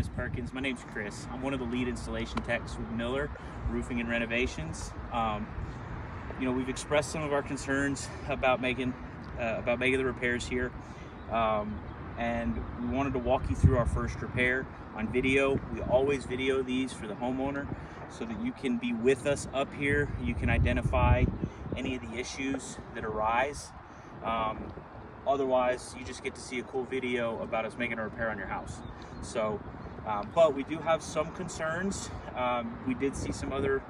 is Perkins. My name's Chris. I'm one of the lead installation techs with Miller Roofing and Renovations. We've expressed some of our concerns about making the repairs here, and we wanted to walk you through our first repair on video. We always video these for the homeowner so that you can be with us up here. You can identify any of the issues that arise. Otherwise, you just get to see a cool video about us making a repair on your house. So, but we do have some concerns. We did see some other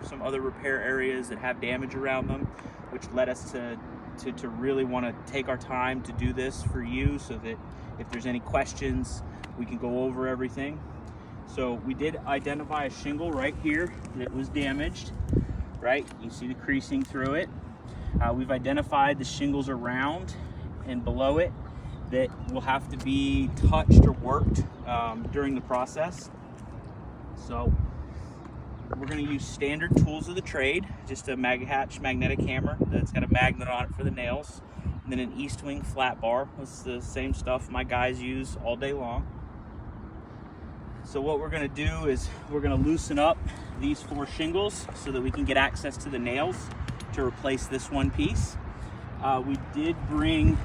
repair areas that have damage around them, which led us to really want to take our time to do this for you, so that if there's any questions, we can go over everything. So we did identify a shingle right here that was damaged, right? You see the creasing through it. We've identified the shingles around and below it that will have to be touched or worked during the process. So we're going to use standard tools of the trade, just a mag-hatch magnetic hammer that's got a magnet on it for the nails, and then an east wing flat bar. That's the same stuff my guys use all day long. So what we're going to do is we're going to loosen up these 4 shingles so that we can get access to the nails to replace this one piece. We did bring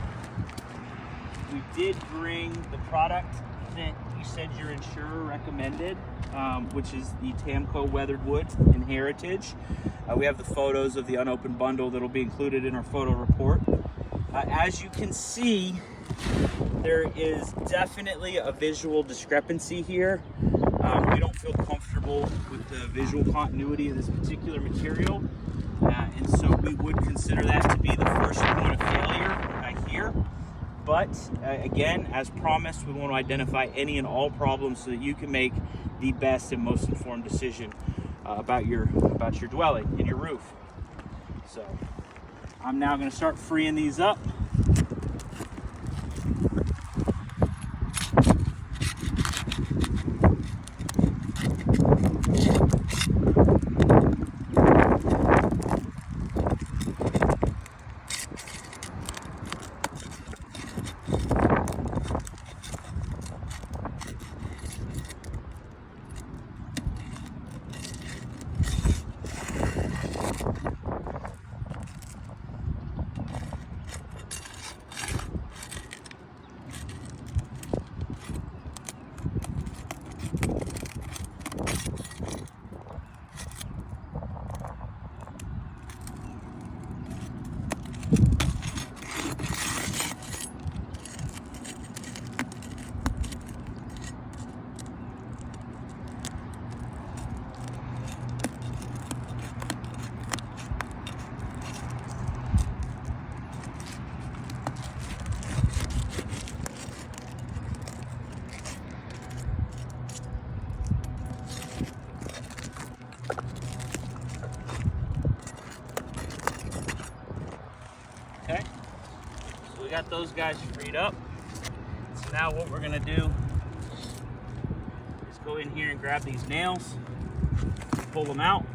the product that you said your insurer recommended, which is the Tamco weathered wood in Heritage. We have the photos of the unopened bundle that'll be included in our photo report. As you can see, there is definitely a visual discrepancy here. We don't feel comfortable with the visual continuity of this particular material, and so we would consider that to be the first point of failure here. But again, as promised, we want to identify any and all problems so that you can make the best and most informed decision about your dwelling and your roof. So I'm now going to start freeing these up. Okay, so we got those guys freed up. So now what we're gonna do is go in here and grab these nails, pull them out.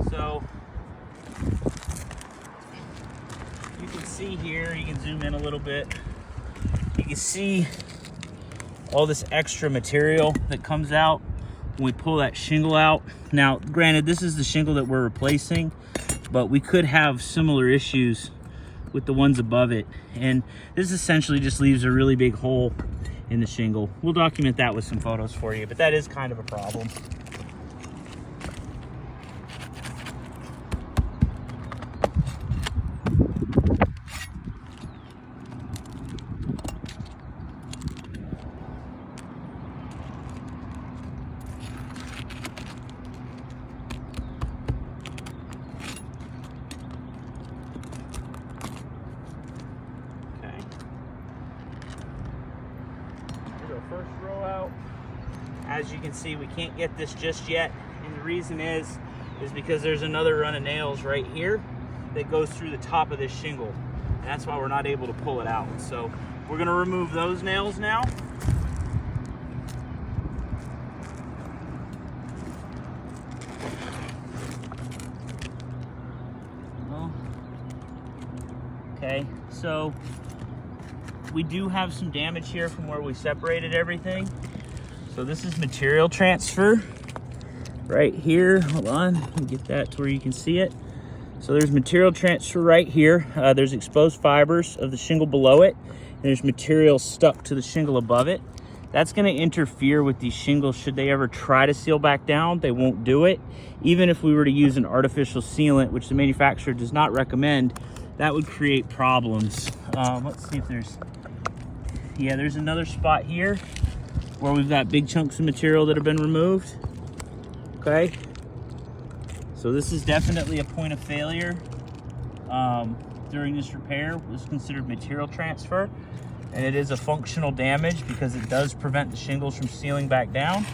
So you can see here, you can zoom in a little bit, you can see all this extra material that comes out when we pull that shingle out. Now granted, this is the shingle that we're replacing, but we could have similar issues with the ones above it, and this essentially just leaves a really big hole in the shingle. We'll document that with some photos for you, but that is kind of a problem. First row out. As you can see, we can't get this just yet, and the reason is because there's another run of nails right here that goes through the top of this shingle. And that's why we're not able to pull it out. So we're gonna remove those nails now. Okay, so we do have some damage here from where we separated everything. So this is material transfer right here. Hold on, let me get that to where you can see it. So there's material transfer right here. There's exposed fibers of the shingle below it, and there's material stuck to the shingle above it. That's going to interfere with these shingles. Should they ever try to seal back down, they won't do it. Even if we were to use an artificial sealant, which the manufacturer does not recommend, that would create problems. Let's see if there's another spot here where we've got big chunks of material that have been removed. Okay, so this is definitely a point of failure during this repair. It was considered material transfer, and it is a functional damage because it does prevent the shingles from sealing back down.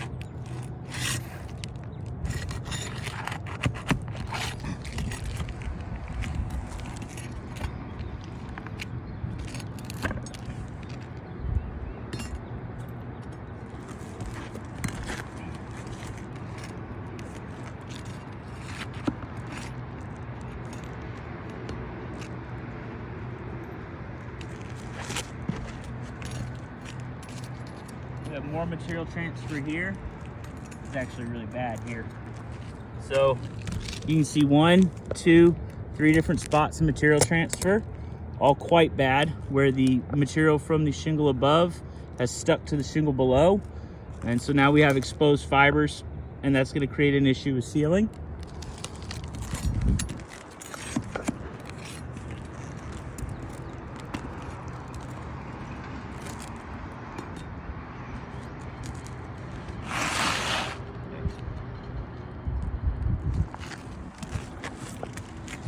We have more material transfer here. It's actually really bad here. So you can see 1, 2, 3 different spots of material transfer, all quite bad, where the material from the shingle above has stuck to the shingle below. And so now we have exposed fibers, and that's going to create an issue with sealing.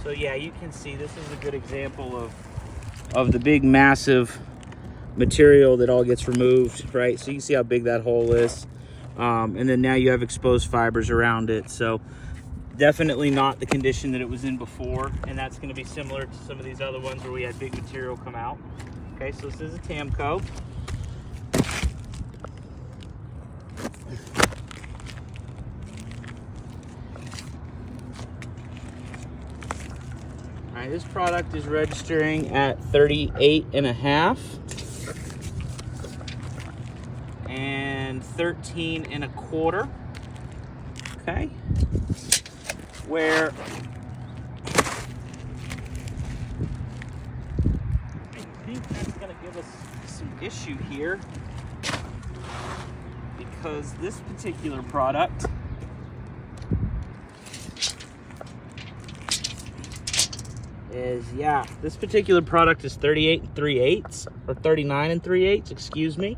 So yeah, you can see this is a good example of the big massive material that all gets removed, right? So you can see how big that hole is. And then now you have exposed fibers around it. So definitely not the condition that it was in before. And that's gonna be similar to some of these other ones where we had big material come out. Okay, so this is a Tamco. All right, this product is registering at 38.5 and 13.25. Okay, where I think that's going to give us some issue here, because this particular product is, this particular product is 38 3/8 or 39 3/8, excuse me.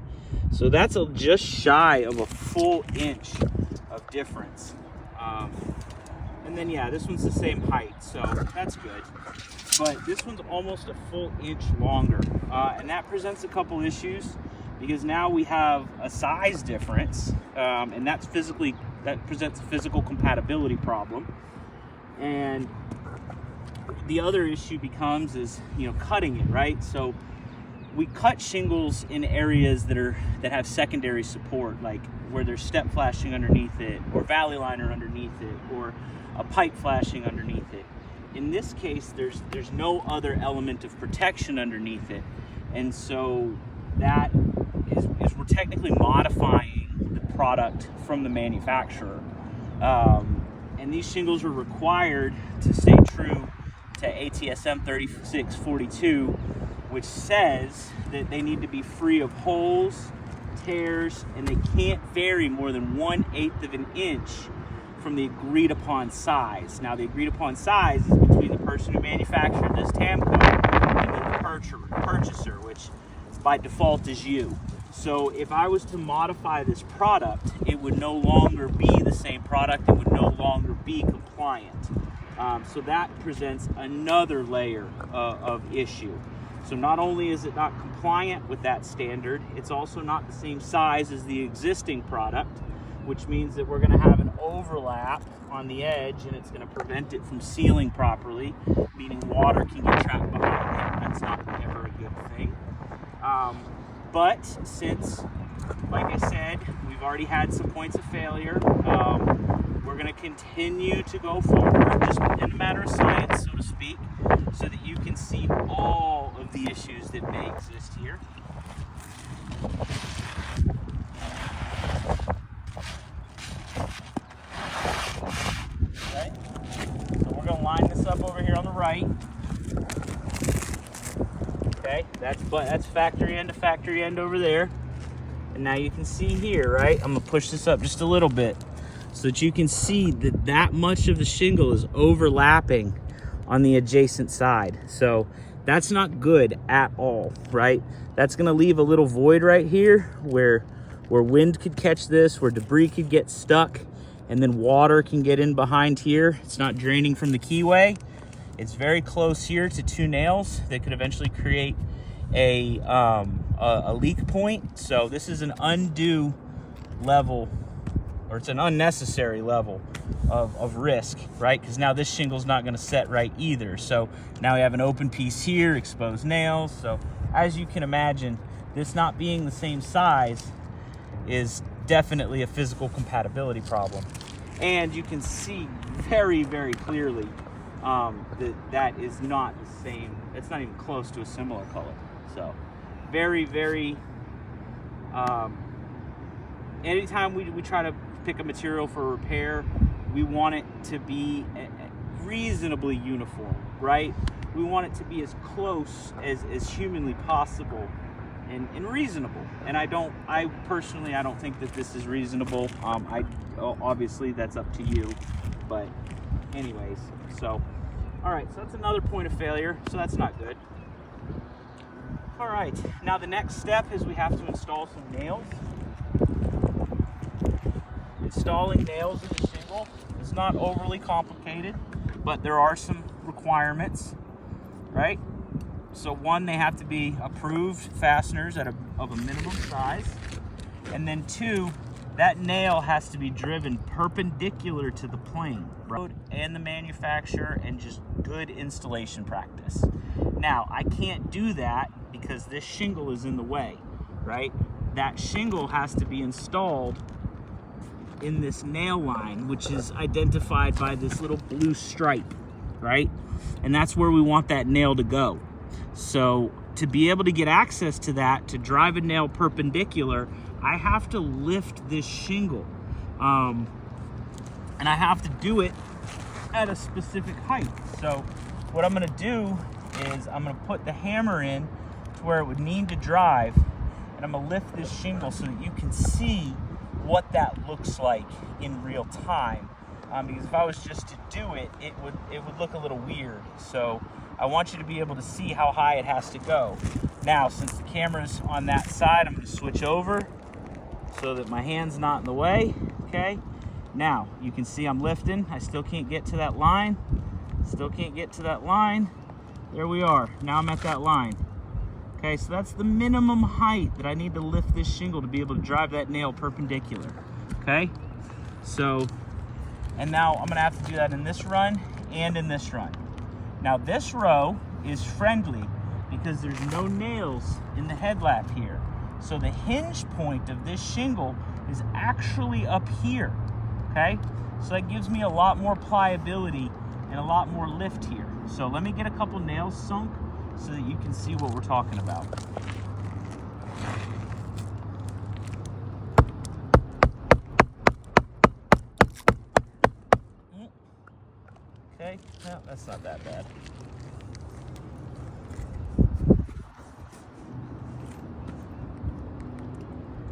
So that's just shy of a full inch of difference. And then this one's the same height, so that's good. But this one's almost a full inch longer, and that presents a couple issues, because now we have a size difference, and that presents a physical compatibility problem. And the other issue becomes cutting it, right? So we cut shingles in areas that have secondary support, like where there's step flashing underneath it, or valley liner underneath it, or a pipe flashing underneath it. In this case, there's no other element of protection underneath it, and so that is we're technically modifying the product from the manufacturer. And these shingles are required to stay true to ATSM 3642, which says that they need to be free of holes, tears, and they can't vary more than 1/8 of an inch from the agreed upon size. Now, the agreed upon size is between the person who manufactured this Tamco and the purchaser, which by default is you. So if I was to modify this product, it would no longer be the same product. It would no longer be compliant. So that presents another layer of issue. So not only is it not compliant with that standard, it's also not the same size as the existing product. which means that we're going to have an overlap on the edge, and it's going to prevent it from sealing properly, meaning water can get trapped behind it. That's not ever a good thing. But since, like I said, we've already had some points of failure, we're going to continue to go forward, just in a matter of science, so to speak, so that you can see all of the issues that may exist here. Okay, so we're going to line this up over here on the right. Okay, that's factory end to factory end over there. And now you can see here, right? I'm gonna push this up just a little bit so that you can see that much of the shingle is overlapping on the adjacent side. So that's not good at all, right? That's gonna leave a little void right here where wind could catch this, where debris could get stuck, and then water can get in behind here. It's not draining from the keyway. It's very close here to two nails that could eventually create a leak point. So this is an undue level, or it's an unnecessary level of risk, right? Because now this shingle's not going to set right either. So now we have an open piece here, exposed nails. So as you can imagine, this not being the same size is definitely a physical compatibility problem. And you can see very, very clearly that is not the same. It's not even close to a similar color. So very, very, anytime we try to pick a material for repair, we want it to be reasonably uniform, right? We want it to be as close as humanly possible and reasonable. And I personally don't think that this is reasonable. Obviously that's up to you, but anyways, so all right, so that's another point of failure, so that's not good. All right, now the next step is we have to install some nails. Installing nails in the shingle is not overly complicated, but there are some requirements, right? So one, they have to be approved fasteners of a minimum size. And then two, that nail has to be driven perpendicular to the plane, right? And the manufacturer, and just good installation practice. Now, I can't do that because this shingle is in the way, right? That shingle has to be installed in this nail line, which is identified by this little blue stripe, right? And that's where we want that nail to go. So to be able to get access to that, to drive a nail perpendicular, I have to lift this shingle. And I have to do it at a specific height. So what I'm gonna do is I'm gonna put the hammer in to where it would need to drive, and I'm gonna lift this shingle so that you can see what that looks like in real time. Because if I was just to do it, it would look a little weird. So I want you to be able to see how high it has to go. Now, since the camera's on that side, I'm gonna switch over so that my hand's not in the way, okay? Now, you can see I'm lifting. I still can't get to that line. Still can't get to that line. There we are. Now I'm at that line. Okay, so that's the minimum height that I need to lift this shingle to be able to drive that nail perpendicular, okay? So, and now I'm gonna have to do that in this run and in this run. Now this row is friendly because there's no nails in the head lap here. So the hinge point of this shingle is actually up here, okay? So that gives me a lot more pliability and a lot more lift here. So let me get a couple nails sunk so that you can see what we're talking about. Okay, no, that's not that bad.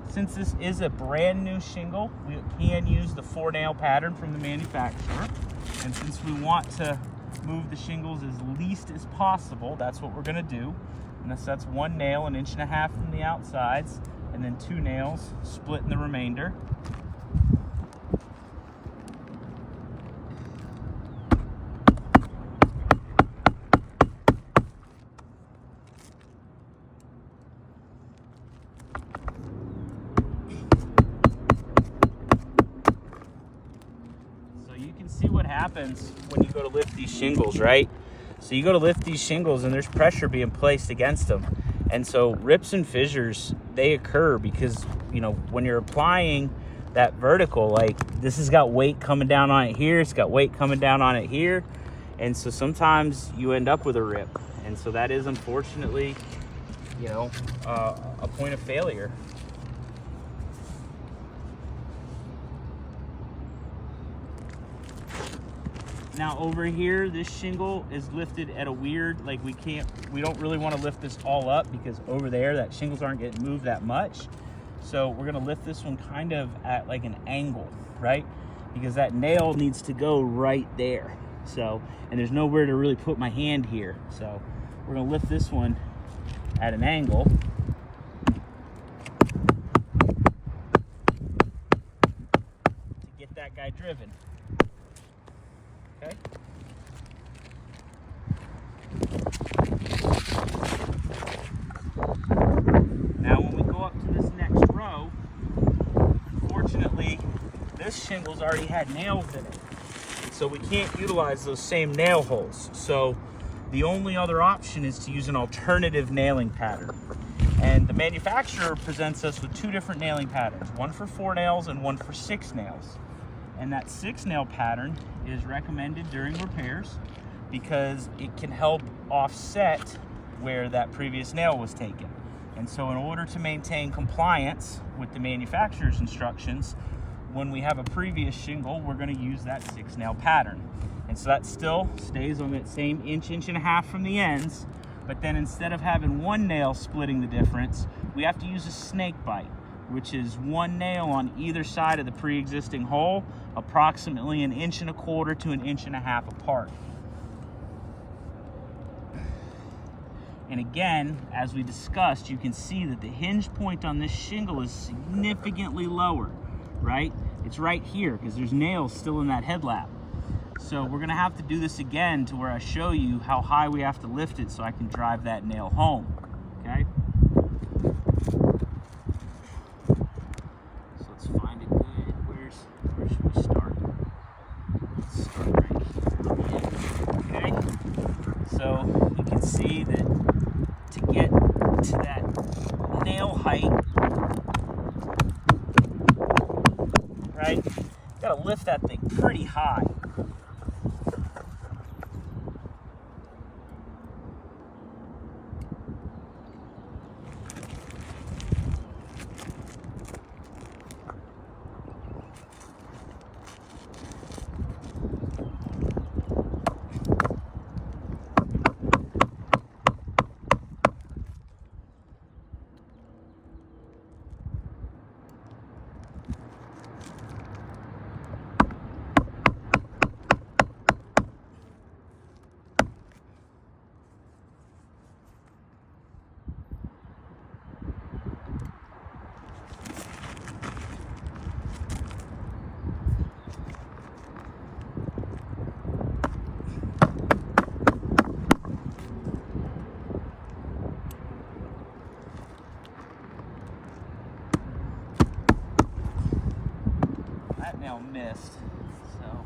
Since this is a brand new shingle, we can use the 4-nail pattern from the manufacturer. And since we want to move the shingles as least as possible, that's what we're gonna do. And that's 1 nail, 1.5 inches from the outsides, and then 2 nails splitting the remainder. happens when you go to lift these shingles, right? So you go to lift these shingles and there's pressure being placed against them. And so rips and fissures, they occur because, you know, when you're applying that vertical, like this has got weight coming down on it here, it's got weight coming down on it here. And so sometimes you end up with a rip. And so that is unfortunately, you know, a point of failure. Now over here, this shingle is lifted at a weird, like we don't really want to lift this all up because over there, that shingles aren't getting moved that much. So we're gonna lift this one kind of at like an angle, right? Because that nail needs to go right there. So, and there's nowhere to really put my hand here. So we're gonna lift this one at an angle. To get that guy driven. Okay. Now when we go up to this next row, unfortunately, this shingle's already had nails in it. So we can't utilize those same nail holes. So the only other option is to use an alternative nailing pattern. And the manufacturer presents us with two different nailing patterns, one for 4 nails and one for 6 nails. And that 6 nail pattern is recommended during repairs because it can help offset where that previous nail was taken. And so in order to maintain compliance with the manufacturer's instructions, when we have a previous shingle, we're going to use that 6 nail pattern. And so that still stays on that same inch and a half from the ends, but then instead of having one nail splitting the difference, we have to use a snake bite, which is one nail on either side of the pre-existing hole, approximately 1.25 inches to 1.5 inches apart. And again, as we discussed, you can see that the hinge point on this shingle is significantly lower, right? It's right here because there's nails still in that headlap. So we're gonna have to do this again to where I show you how high we have to lift it so I can drive that nail home, okay? So let's find it good. Where should we start? Let's start right here, okay? So you can see that to get to that nail height, right? Gotta lift that thing pretty high. Nail missed, so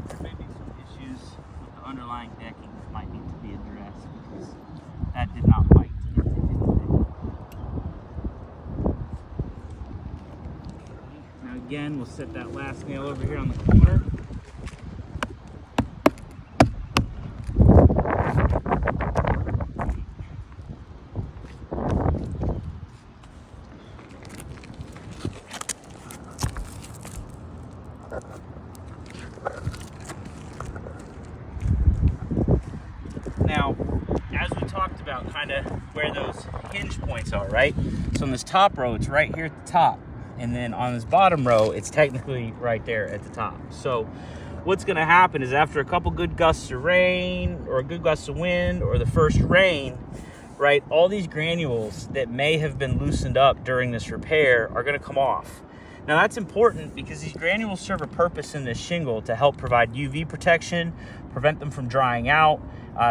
there may be some issues with the underlying decking that might need to be addressed because that did not bite. Now again, we'll set that last nail over here on the corner. Now, as we talked about kind of where those hinge points are, right? So on this top row, it's right here at the top. And then on this bottom row, it's technically right there at the top. So what's gonna happen is after a couple good gusts of rain or a good gust of wind or the first rain, right, all these granules that may have been loosened up during this repair are gonna come off. Now that's important because these granules serve a purpose in this shingle to help provide UV protection, prevent them from drying out.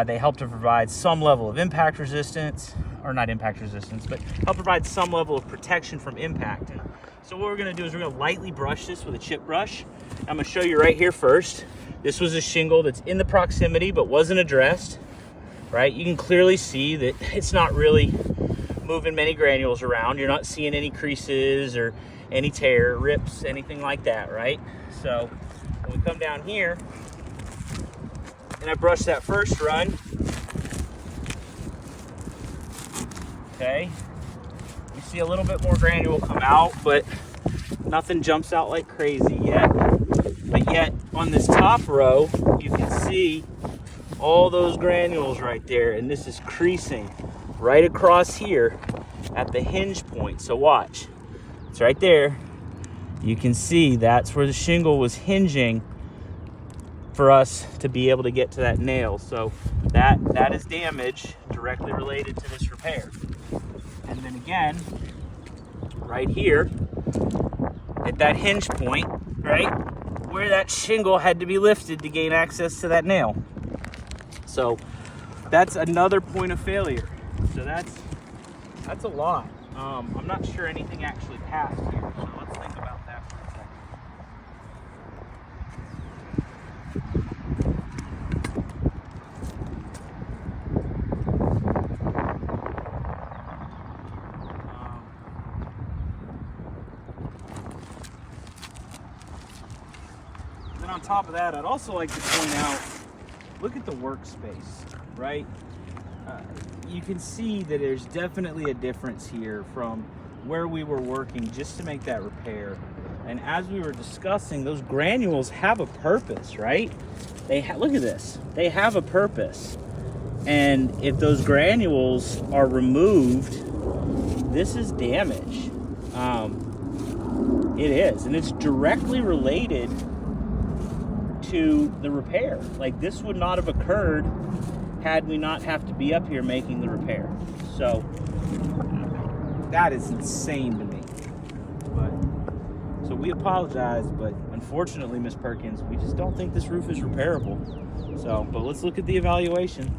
They help to provide some level of impact resistance, or not impact resistance, but help provide some level of protection from impact. And So what we're gonna do is we're gonna lightly brush this with a chip brush. I'm gonna show you right here first. This was a shingle that's in the proximity but wasn't addressed, right? You can clearly see that it's not really moving many granules around. You're not seeing any creases or any tear, rips, anything like that, right? So when we come down here and I brush that first run, okay, you see a little bit more granule come out, but nothing jumps out like crazy yet. But yet on this top row, you can see all those granules right there, and this is creasing right across here at the hinge point. So watch, it's right there. You can see that's where the shingle was hinging for us to be able to get to that nail. So that is damage directly related to this repair. And then again, right here at that hinge point, right, where that shingle had to be lifted to gain access to that nail. So that's another point of failure. So that's a lot. I'm not sure anything actually passed here, so let's think about that for a second. Then on top of that, I'd also like to point out, look at the workspace, right? You can see that there's definitely a difference here from where we were working just to make that repair. And as we were discussing, those granules have a purpose, right? Look at this, they have a purpose. And if those granules are removed, this is damage. It is, and it's directly related to the repair. Like, this would not have occurred had we not have to be up here making the repair. So that is insane to me. So we apologize, but unfortunately, Miss Perkins, we just don't think this roof is repairable. So, but let's look at the evaluation.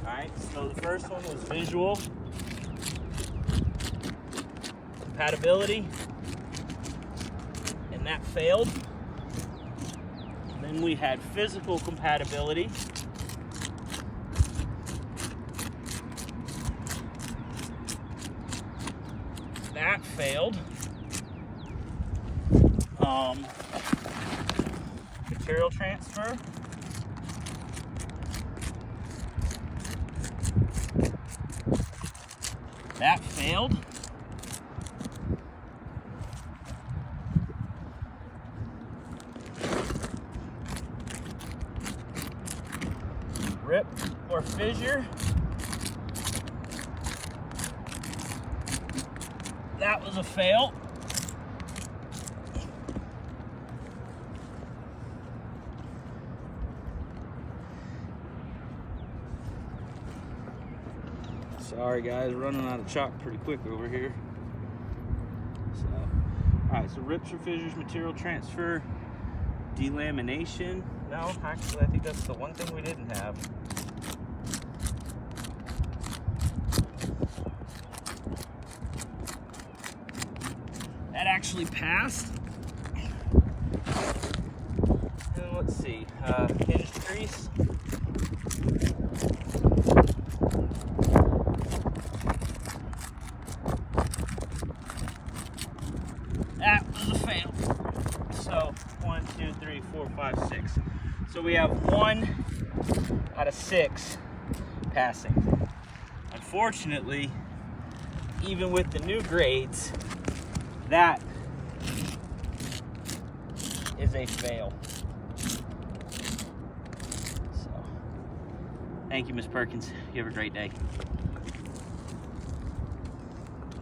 All right, so the first one was visual compatibility, and that failed. Then we had physical compatibility. That failed. Material transfer. That failed. Rip or fissure. That was a fail. Sorry guys, running out of chalk pretty quick over here. So, all right, so rips or fissures, material transfer, delamination. No, actually, I think that's the one thing we didn't have. That actually passed. And let's see, hinge crease. That was a fail. So 1, 2, 3, 4, 5, 6. So we have 1 out of 6 passing. Unfortunately, even with the new grades, that is a fail. So, thank you, Miss Perkins. You have a great day.